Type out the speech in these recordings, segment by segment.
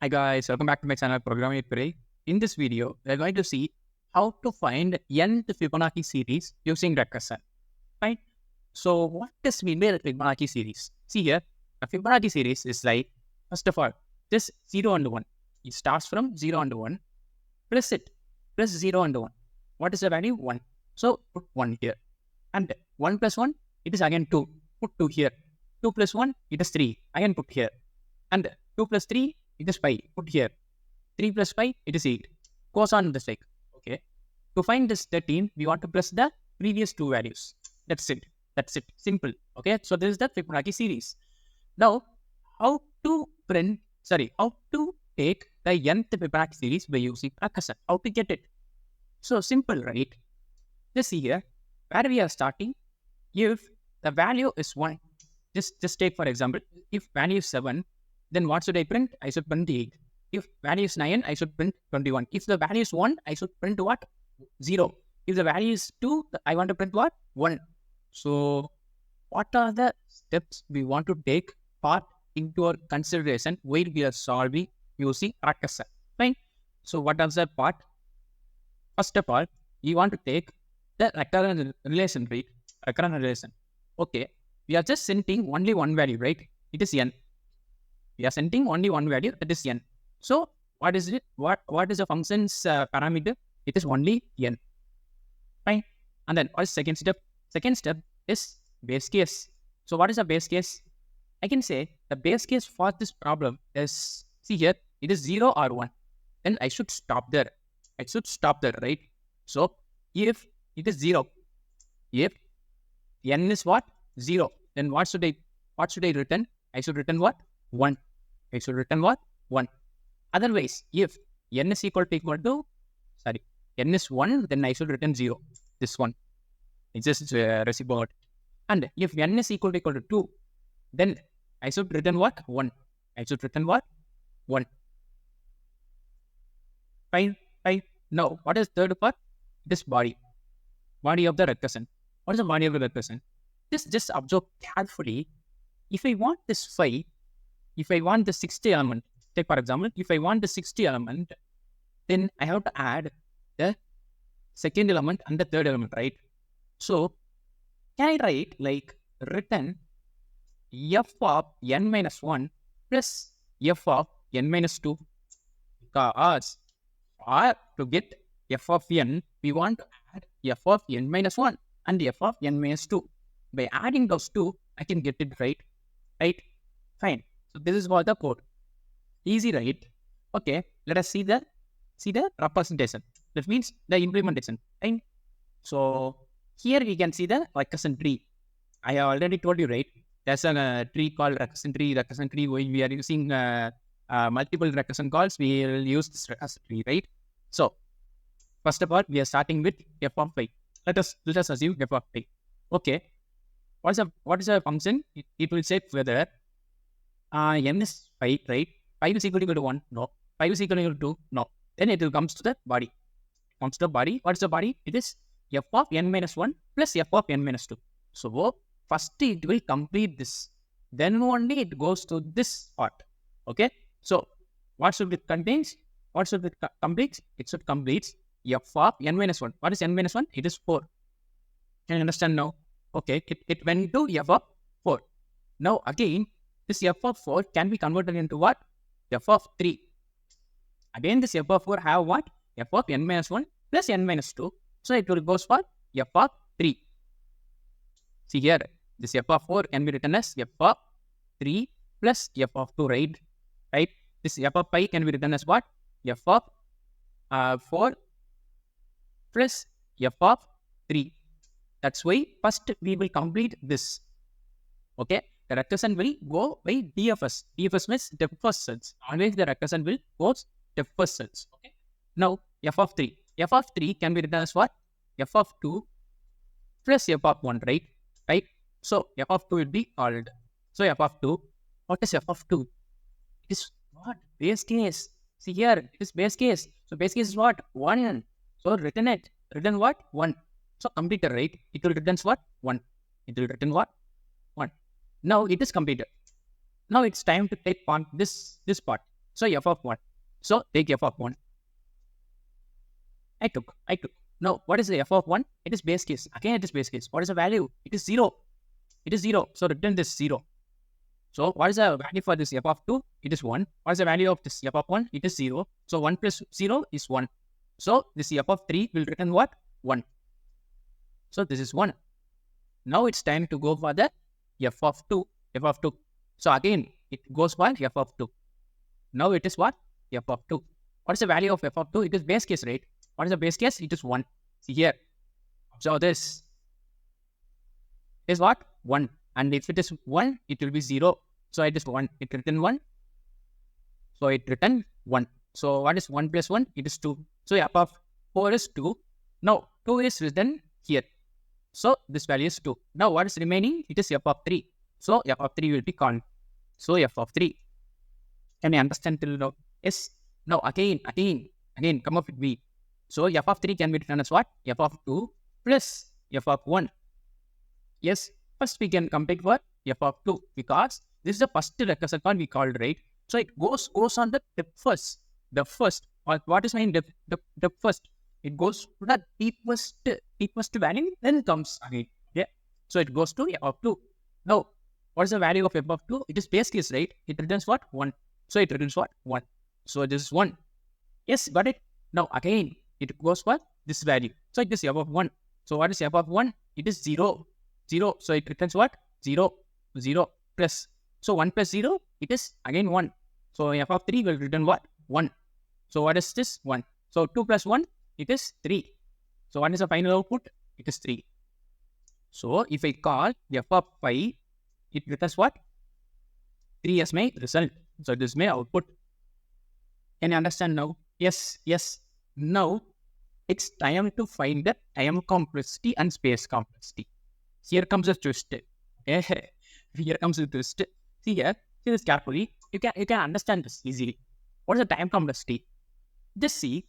Hi guys, welcome back to my channel Programming with Pirai. In this video, we are going to see how to find nth Fibonacci series using recursion. Right? So what does mean by the Fibonacci series? See here, a Fibonacci series is like, first of all, this 0 and 1. It starts from 0 and 1. Press it. Press 0 and 1. What is the value? 1. So put 1 here. And 1 plus 1, it is again 2. Put 2 here. 2 plus 1, it is 3. Again put here. And 2 plus 3, it is 5. Put here. 3 plus 5, it is 8. Goes on the sake. Okay. To find this 13, we want to press the previous two values. That's it. That's it. Simple. Okay. So this is the Fibonacci series. Now, how to take the nth Fibonacci series by using recursion? How to get it? So simple, right? Just see here where we are starting. If the value is 1, just take for example, if value is 7, then what should I print? I should print 8. If value is 9, I should print 21. If the value is 1, I should print what? 0. If the value is 2, I want to print what? 1. So, what are the steps we want to take part into our consideration while we are solving using recursion? Fine. So, what is the part? First of all, you want to take the recurrent relation, right? Recurrent relation. Okay. We are just sending only one value, right? It is n. We are sending only one value, that is n. So, what is it? What is the function's parameter? It is only n. Fine. And then what is second step? Second step is base case. So, what is the base case? I can say the base case for this problem is, see here, it is 0 or 1. Then I should stop there. I should stop there, right? So, if it is 0, if n is what? 0, then what should I return? I should return what? 1. I should return what? 1. Otherwise, if n is n is 1, then I should return 0. This one. It's just reciprocal. And if n is equal to 2, then I should return what? 1. I should return what? 1. Fine. Fine. Now, what is third part? This body. Body of the recursion. What is the body of the recursion? Just observe carefully. If I want this 5, if I want the 60 element, take for example, if I want the 60 element, then I have to add the second element and the third element, right? So, can I write like return f of n minus 1 plus f of n minus 2? Because to get f of n, we want to add f of n minus 1 and f of n minus 2. By adding those two, I can get it right. Right? Fine. So this is what the code. Easy, right? Okay. Let us see the representation. That means the implementation. Right? So here we can see the recursion tree. I have already told you, right? There's a tree called recursion tree. Recursion tree. When we are using multiple recursion calls, we will use this recursion tree, right? So first of all, we are starting with f of 5. Let us assume f of 5. Okay. What is a function? It will say whether n is 5, right? 5 is equal to 1? No. 5 is equal to 2? No. Then it will comes to the body. Comes to the body. What is the body? It is f of n minus 1 plus f of n minus 2. So, first it will complete this. Then only it goes to this part. Okay? So, what should it contains? What should it complete? It should complete f of n minus 1. What is n minus 1? It is 4. Can you understand now? Okay, it went to f of 4. Now again, this f of 4 can be converted into what? F of 3. Again, this f of 4 have what? F of n minus 1 plus n minus 2. So it will goes for f of 3. See here, this f of 4 can be written as f of 3 plus f of 2, right? Right? This f of 5 can be written as what? F of 4 plus f of 3. That's why first we will complete this. Okay. The recursion will go by DFS. DFS means depth first search. Always the recursion will go depth first search. Okay. Now f of 3. F of 3 can be written as what? F of 2 plus f of 1, right? Right? So f of 2 will be called. So f of 2. What is f of 2? It is what? Base case. See here, it is base case. So base case is what? 1. So return it. Return what? 1. So completed, right? It will return what? 1. It will return what? 1. Now it is completed. Now it's time to take part this part. So f of 1. So take f of 1. I took. Now, what is the f of 1? It is base case. Again, it is base case. What is the value? It is 0. It is 0. So return this 0. So what is the value for this f of 2? It is 1. What is the value of this f of 1? It is 0. So 1 plus 0 is 1. So this f of 3 will return what? 1. So this is 1. Now it's time to go for the f of 2. F of 2. So again, it goes for f of 2. Now it is what? F of 2. What is the value of f of 2? It is base case, right? What is the base case? It is 1. See here. So this is what? 1. And if it is 1, it will be 0. So it is 1. It return 1. So it return 1. So what is 1 plus 1? It is 2. So f of 4 is 2. Now 2 is written here. So this value is 2. Now what is remaining? It is f of 3. So f of 3 will be called. So f of 3. Can you understand till now? Yes. Now again, come up with me. So f of 3 can be written as what? F of 2 plus f of 1. Yes. First we can compute for f of 2 because this is the first recursion call we called, right? So it goes on the first. The first. Or what is mean the first? It goes to the deepest value, then it comes again. Yeah. So it goes to f of 2. Now, what is the value of f of 2? It is base case, right? It returns what? 1. So it returns what? 1. So this is 1. Yes, got it? Now again, it goes for this value. So it is f of 1. So what is f of 1? It is 0. 0. So it returns what? 0. 0 plus. So 1 plus 0, it is again 1. So f of 3 will return what? 1. So what is this? 1. So 2 plus 1, it is 3. So what is the final output? It is 3. So if I call f of 5, it returns what? 3 as my result. So this is my output. Can you understand now? Yes. Now it's time to find the time complexity and space complexity. Here comes a twist. Here comes a twist. See here, see this carefully. You can understand this easily. What is the time complexity? Just see,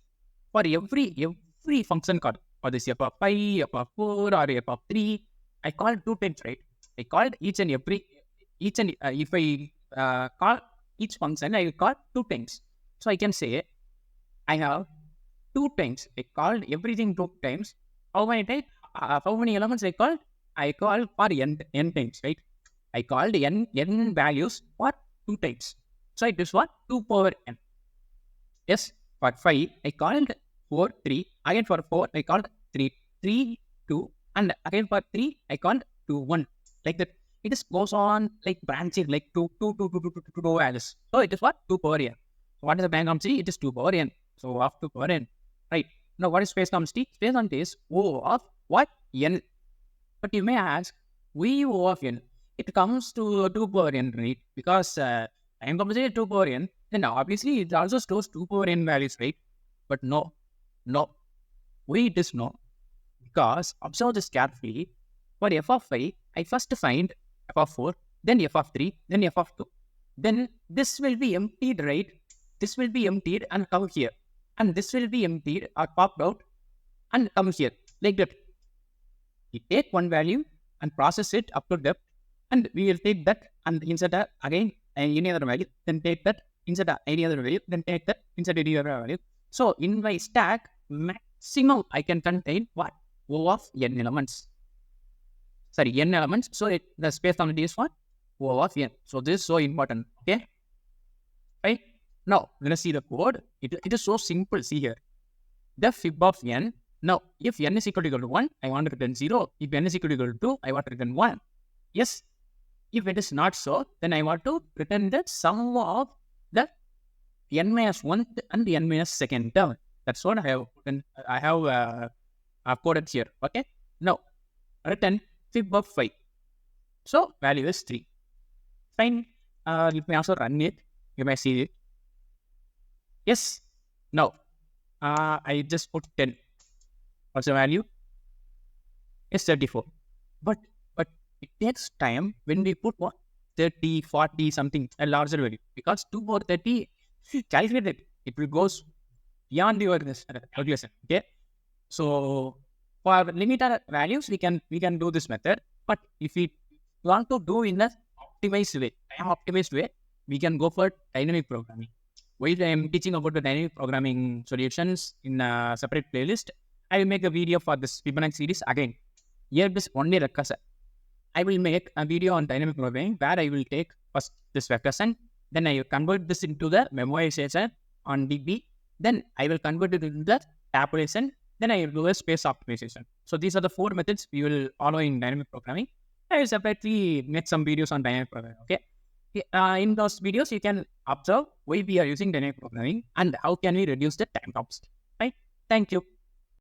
for every function call, for this f of 5, f of 4, or f of 3, I call 2 times, right? I called each and if I call each function, I will call 2 times. So I can say I have 2 times. I called everything 2 times. How many elements I called? I called for n times, right? I called n values for 2 times. So it is what? 2 power n. Yes, for 5, I called 4, 3. Again for 4, I called 3, 2. And again for 3, I called 2, 1. Like that. It just goes on like branching like 2 values. So it is what? 2 power n. So what is the bank complexity? It is 2 power n. So of 2 power n. Right. Now what is space complexity? Space complexity is O of what? N. But you may ask, why O of n? It comes to 2 power n, right? Because time complexity is 2 power n. Then obviously it also stores 2 power n values, right? But no. Why it is no? Because observe this carefully. For f of 5, I first find f of 4, then f of 3, then f of 2. Then this will be emptied, right? This will be emptied and come here. And this will be emptied or popped out and come here. Like that. We take one value and process it up to depth. And we will take that and insert again any other value. Then take that, insert any other value. Then take that, insert any other value. So in my stack, maximum I can contain what? O of n elements. Sorry, n elements. So the space complexity is what? O of n. So this is so important. Okay. Right. Now let us see the code. It is so simple. See here. The fib of n. Now if n is equal to 1, I want to return 0. If n is equal to 2, I want to return 1. Yes. If it is not so, then I want to return the sum of the n minus 1 and the n minus second term. That's what I have coded here. Okay. Now return fib of 5. So value is 3. Fine. Let me also run it. You may see it. Yes. Now I just put 10. What's the value? It's 34. But it takes time when we put what? 30, 40 something, a larger value. Because 2 over 30, calculate it. It will go beyond your calculation. Okay. So for limited values, we can do this method. But if we want to do in a optimized way, we can go for dynamic programming. while I am teaching about the dynamic programming solutions in a separate playlist, I will make a video for this Fibonacci series again. Here this only recursion. I will make a video on dynamic programming where I will take first this recursion, then I will convert this into the memorization on DB, then I will convert it into the tabulation, then I will do a space optimization. So these are the 4 methods we will follow in dynamic programming. I will separately make some videos on dynamic programming. Okay. In those videos, you can observe why we are using dynamic programming and how can we reduce the time cost. Right? Thank you.